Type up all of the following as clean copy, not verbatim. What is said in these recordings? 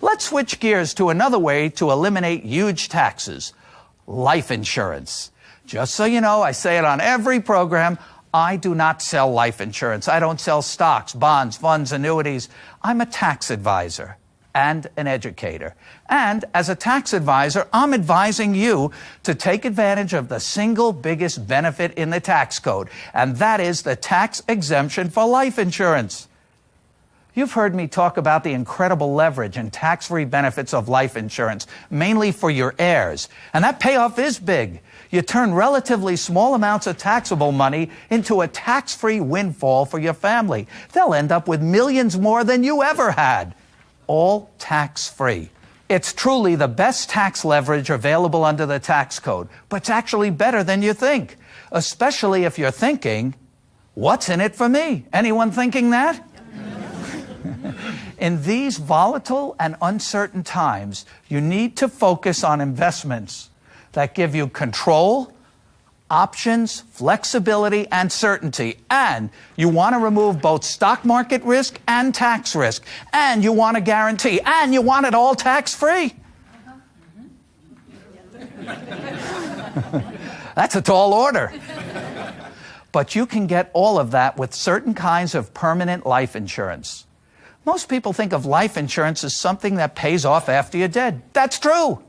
Let's switch gears to another way to eliminate huge taxes: life insurance. Just so you know, I say it on every program, I do not sell life insurance. I don't sell stocks, bonds, funds, annuities. I'm a tax advisor and an educator. And as a tax advisor, I'm advising you to take advantage of the single biggest benefit in the tax code, and that is the tax exemption for life insurance. You've heard me talk about the incredible leverage and tax-free benefits of life insurance, mainly for your heirs. And that payoff is big. You turn relatively small amounts of taxable money into a tax-free windfall for your family. They'll end up with millions more than you ever had, all tax-free. It's truly the best tax leverage available under the tax code, but it's actually better than you think, especially if you're thinking, what's in it for me? Anyone thinking that? In these volatile and uncertain times, you need to focus on investments that give you control, options, flexibility, and certainty. And you want to remove both stock market risk and tax risk. And you want a guarantee. And you want it all tax-free. That's a tall order. But you can get all of that with certain kinds of permanent life insurance. Most people think of life insurance as something that pays off after you're dead. That's true.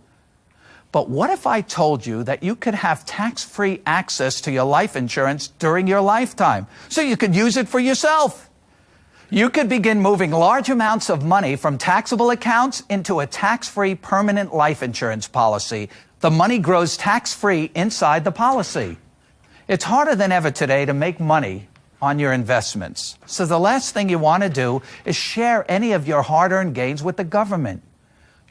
But what if I told you that you could have tax-free access to your life insurance during your lifetime, so you could use it for yourself? You could begin moving large amounts of money from taxable accounts into a tax-free permanent life insurance policy. The money grows tax-free inside the policy. It's harder than ever today to make money on your investments. So the last thing you want to do is share any of your hard-earned gains with the government.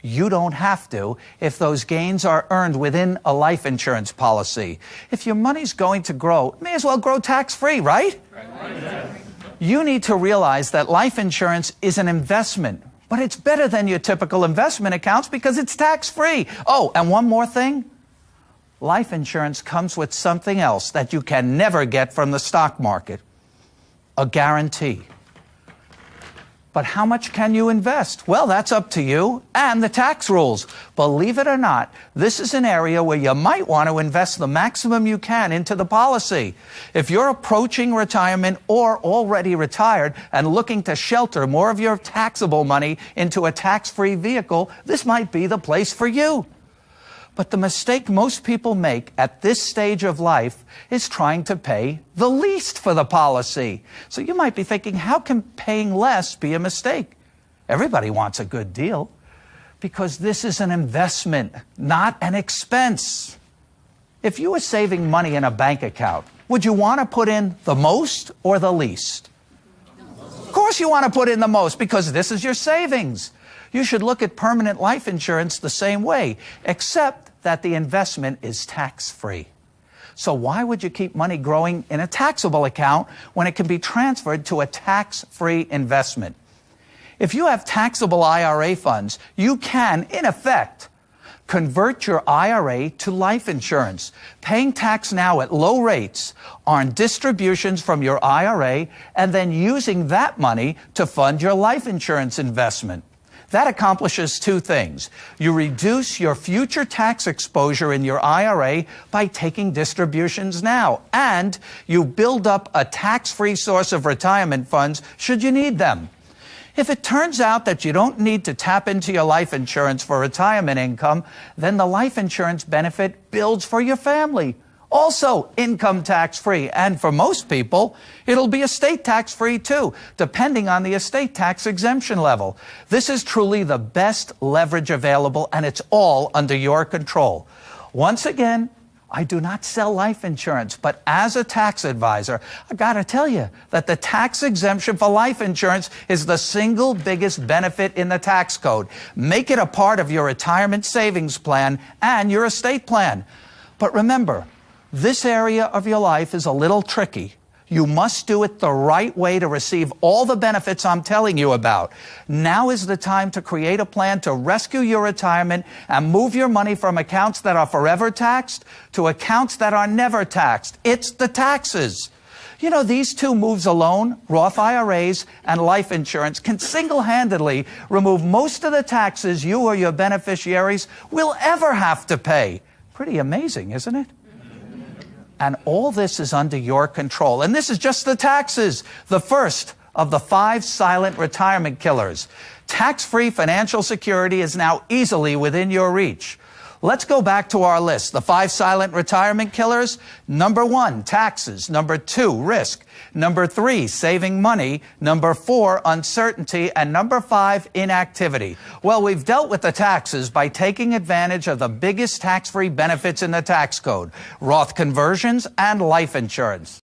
You don't have to if those gains are earned within a life insurance policy. If your money's going to grow, it may as well grow tax-free, right? You need to realize that life insurance is an investment, but it's better than your typical investment accounts because it's tax-free. Oh, and one more thing. Life insurance comes with something else that you can never get from the stock market: a guarantee. But how much can you invest? Well, that's up to you and the tax rules. Believe it or not, this is an area where you might want to invest the maximum you can into the policy. If you're approaching retirement or already retired and looking to shelter more of your taxable money into a tax-free vehicle, this might be the place for you. But the mistake most people make at this stage of life is trying to pay the least for the policy. So you might be thinking, how can paying less be a mistake? Everybody wants a good deal because this is an investment, not an expense. If you were saving money in a bank account, would you want to put in the most or the least? Of course you want to put in the most because this is your savings. You should look at permanent life insurance the same way, except that the investment is tax-free. So why would you keep money growing in a taxable account when it can be transferred to a tax-free investment? If you have taxable IRA funds, you can, in effect, convert your IRA to life insurance, paying tax now at low rates on distributions from your IRA, and then using that money to fund your life insurance investment. That accomplishes two things. You reduce your future tax exposure in your IRA by taking distributions now, and you build up a tax-free source of retirement funds should you need them. If it turns out that you don't need to tap into your life insurance for retirement income, then the life insurance benefit builds for your family. Also income tax-free, and for most people, it'll be estate tax-free too, depending on the estate tax exemption level. This is truly the best leverage available, and it's all under your control. Once again, I do not sell life insurance, but as a tax advisor, I gotta tell you that the tax exemption for life insurance is the single biggest benefit in the tax code. Make it a part of your retirement savings plan and your estate plan. But remember, this area of your life is a little tricky. You must do it the right way to receive all the benefits I'm telling you about. Now is the time to create a plan to rescue your retirement and move your money from accounts that are forever taxed to accounts that are never taxed. It's the taxes. You know, these two moves alone, Roth IRAs and life insurance, can single-handedly remove most of the taxes you or your beneficiaries will ever have to pay. Pretty amazing, isn't it? And all this is under your control. And this is just the taxes, the first of the 5 silent retirement killers. Tax-free financial security is now easily within your reach. Let's go back to our list. The 5 silent retirement killers. Number 1, taxes. Number 2, risk. Number 3, saving money. Number 4, uncertainty. And number 5, inactivity. Well, we've dealt with the taxes by taking advantage of the biggest tax-free benefits in the tax code: Roth conversions and life insurance.